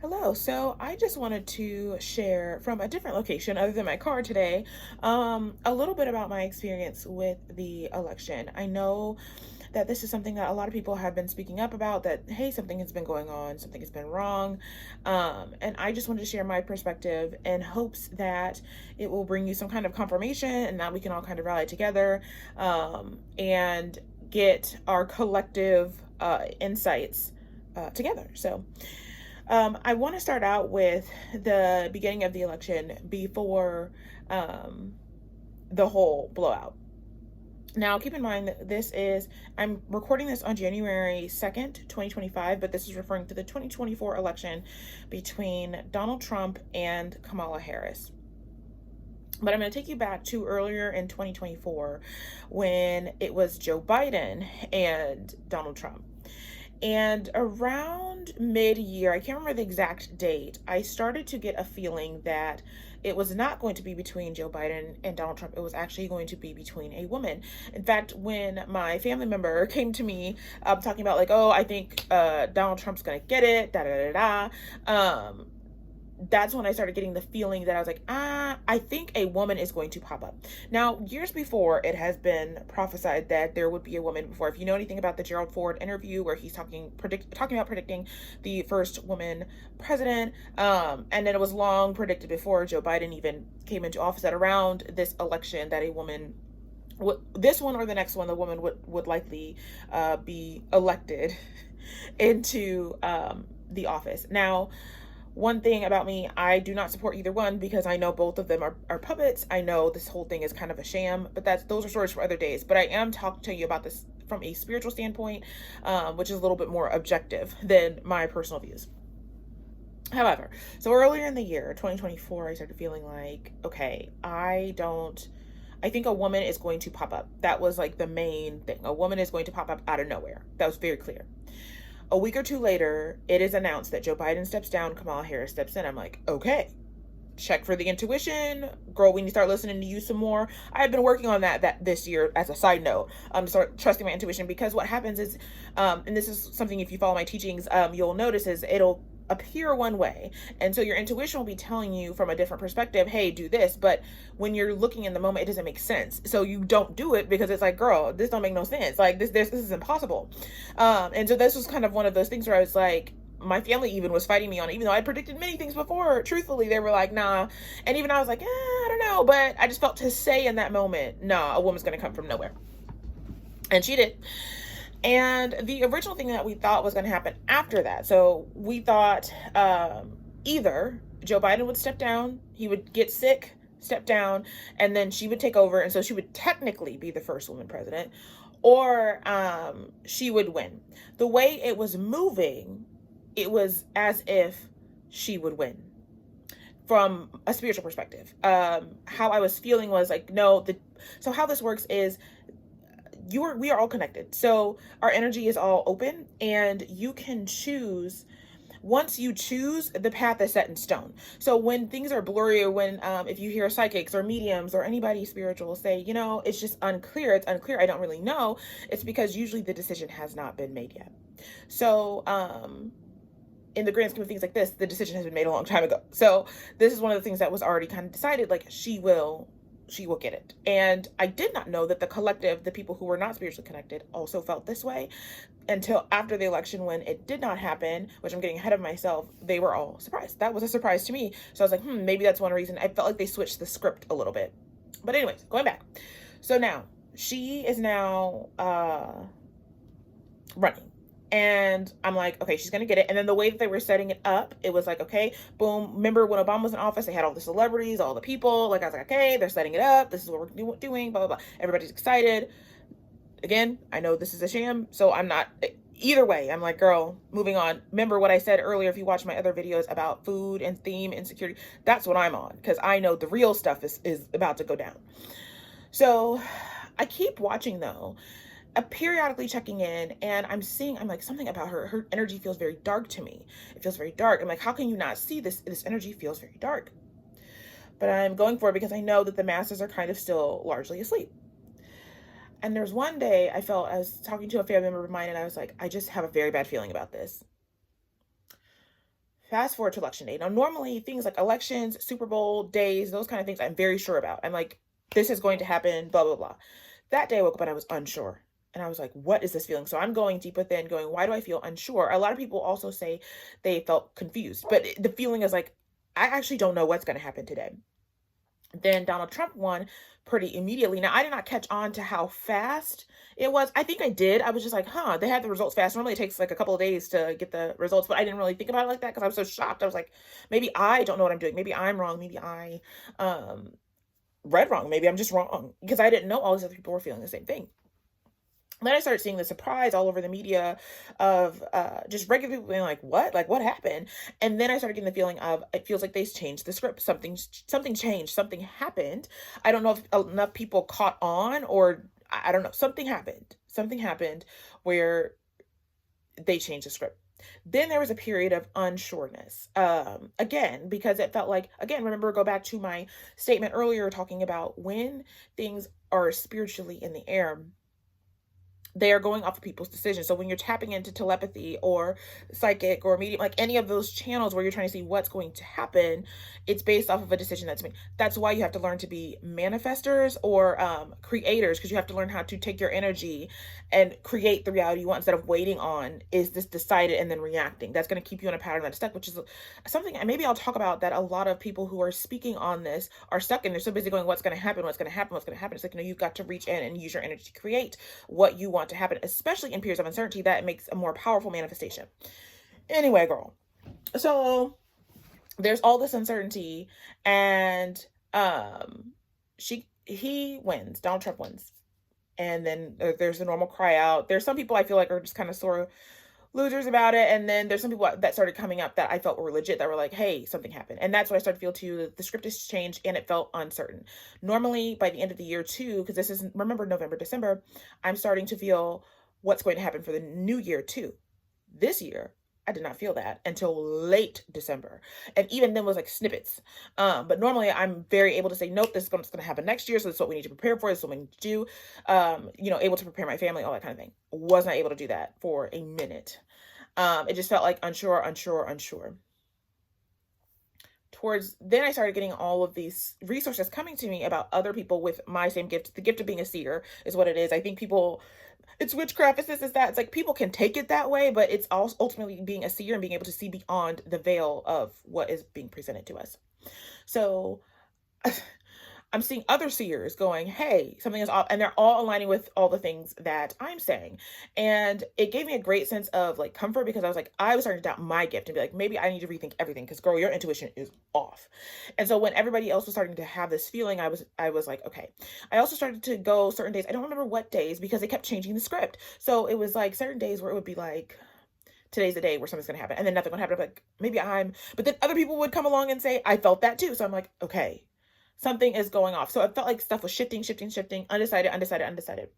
Hello. So I just wanted to share from a different location other than my car today, a little bit about my experience with the election. I know that this is something that a lot of people have been speaking up about, that, hey, something has been going on, something has been wrong. And I just wanted to share my perspective in hopes that it will bring you some kind of confirmation and that we can all kind of rally together and get our collective insights together. I want to start out with the beginning of the election before um, the whole blowout. Now, keep in mind that I'm recording this on January 2nd, 2025, but this is referring to the 2024 election between Donald Trump and Kamala Harris. But I'm going to take you back to earlier in 2024 when it was Joe Biden and Donald Trump. And around mid-year, I can't remember the exact date, I started to get a feeling that it was not going to be between Joe Biden and Donald Trump. It was actually going to be between a woman. In fact, when my family member came to me talking about like, oh, I think Donald Trump's going to get it, da da da da, that's when I started getting the feeling that I was like, I think a woman is going to pop up. Now, years before, it has been prophesied that there would be a woman before. If you know anything about the Gerald Ford interview where he's talking about predicting the first woman president, and then it was long predicted before Joe Biden even came into office that around this election that a woman, this one or the next one, the woman would likely be elected into the office. Now, one thing about me, I do not support either one because I know both of them are puppets. I know this whole thing is kind of a sham, but those are stories for other days. But I am talking to you about this from a spiritual standpoint, which is a little bit more objective than my personal views. However, so earlier in the year, 2024, I started feeling like, okay, I think a woman is going to pop up. That was like the main thing. A woman is going to pop up out of nowhere. That was very clear. A week or two later, it is announced that Joe Biden steps down, Kamala Harris steps in. I'm like, okay, check for the intuition. Girl, we need to start listening to you some more. I have been working on that this year as a side note, to start trusting my intuition, because what happens is, and this is something, if you follow my teachings, you'll notice is it'll appear one way, and so your intuition will be telling you from a different perspective, hey, do this, but when you're looking in the moment, it doesn't make sense, so you don't do it because it's like, girl, this don't make no sense, like this is impossible. And so this was kind of one of those things where I was like, my family even was fighting me on it, even though I predicted many things before. Truthfully, they were like, nah. And even I was like, I don't know, but I just felt to say in that moment, nah, a woman's gonna come from nowhere. And she did. And the original thing that we thought was going to happen after that, so we thought either Joe Biden would step down, he would get sick, step down, and then she would take over, and so she would technically be the first woman president, or she would win. The way it was moving, it was as if she would win from a spiritual perspective. How I was feeling was like, no, so how this works is we are all connected. So our energy is all open, and you can choose. Once you choose, the path is set in stone. So when things are blurry, or when if you hear psychics or mediums or anybody spiritual say, it's just unclear, it's unclear, I don't really know, it's because usually the decision has not been made yet. So in the grand scheme of things like this, the decision has been made a long time ago. So this is one of the things that was already kind of decided, like she will get it. And I did not know that the collective, the people who were not spiritually connected, also felt this way until after the election, when it did not happen, which I'm getting ahead of myself. They were all surprised. That was a surprise to me. So I was like, maybe that's one reason. I felt like they switched the script a little bit. But anyways, going back. So now she is now running. And I'm like, okay, she's going to get it. And then the way that they were setting it up, it was like, okay, boom. Remember when Obama was in office, they had all the celebrities, all the people. Like, I was like, okay, they're setting it up. This is what we're doing, blah, blah, blah. Everybody's excited. Again, I know this is a sham, so I'm not, either way, I'm like, girl, moving on. Remember what I said earlier, if you watch my other videos about food and theme insecurity, that's what I'm on, because I know the real stuff is about to go down. So I keep watching, though, periodically checking in, and I'm like, something about her energy feels very dark to me. It feels very dark. I'm like, how can you not see this energy feels very dark? But I'm going for it because I know that the masses are kind of still largely asleep. And there's one day I was talking to a family member of mine, and I was like, I just have a very bad feeling about this. Fast forward to election day. Now, normally things like elections, Super Bowl days, those kind of things, I'm very sure about. I'm like, this is going to happen, blah, blah, blah. That day I woke up and I was unsure. And I was like, what is this feeling? So I'm going deep within, going, why do I feel unsure? A lot of people also say they felt confused, but the feeling is like, I actually don't know what's going to happen today. Then Donald Trump won pretty immediately. Now, I did not catch on to how fast it was. I think I did. I was just like, huh, they had the results fast. Normally it takes like a couple of days to get the results, but I didn't really think about it like that because I was so shocked. I was like, maybe I don't know what I'm doing. Maybe I'm wrong. Maybe I read wrong. Maybe I'm just wrong because I didn't know all these other people were feeling the same thing. Then I started seeing the surprise all over the media of just regular people being like, "What? Like, what happened?" And then I started getting the feeling of it feels like they changed the script. Something changed. Something happened. I don't know if enough people caught on, or I don't know. Something happened. Something happened where they changed the script. Then there was a period of unsureness. Again, because it felt like, again, remember, go back to my statement earlier talking about when things are spiritually in the air, they are going off of people's decisions. So when you're tapping into telepathy or psychic or medium, like any of those channels where you're trying to see what's going to happen, it's based off of a decision that's made. That's why you have to learn to be manifestors or creators, because you have to learn how to take your energy and create the reality you want instead of waiting on, is this decided, and then reacting. That's going to keep you in a pattern that's stuck, which is something maybe I'll talk about, that a lot of people who are speaking on this are stuck and they're so busy going, what's going to happen? What's going to happen? What's going to happen? It's like, you've got to reach in and use your energy to create what you want to happen, especially in periods of uncertainty. That makes a more powerful manifestation. Anyway, girl. So there's all this uncertainty, and he wins. Donald Trump wins. And then there's the normal cry out. There's some people I feel like are just kind of sore losers about it. And then there's some people that started coming up that I felt were legit, that were like, hey, something happened. And that's what I started to feel too. The script has changed and it felt uncertain. Normally by the end of the year too, because this is, remember, November, December, I'm starting to feel what's going to happen for the new year too. This year, I did not feel that until late December. And even then was like snippets. But normally I'm very able to say, nope, this is going to happen next year. So this is what we need to prepare for. This is what we need to do. Able to prepare my family, all that kind of thing. Was not able to do that for a minute. It just felt like unsure. Towards then I started getting all of these resources coming to me about other people with my same gift. The gift of being a seer is what it is. I think people, it's witchcraft, it's this, it's that. It's like people can take it that way, but it's also ultimately being a seer and being able to see beyond the veil of what is being presented to us. So I'm seeing other seers going, hey, something is off, and they're all aligning with all the things that I'm saying. And it gave me a great sense of like comfort, because I was starting to doubt my gift and be like, maybe I need to rethink everything, because girl, your intuition is off. And so when everybody else was starting to have this feeling, I was like, okay. I also started to go certain days. I don't remember what days, because they kept changing the script. So it was like certain days where it would be like, today's the day where something's going to happen, and then nothing would happen. I'm like, but then other people would come along and say, I felt that too. So I'm like, okay, something is going off. So it felt like stuff was shifting, undecided.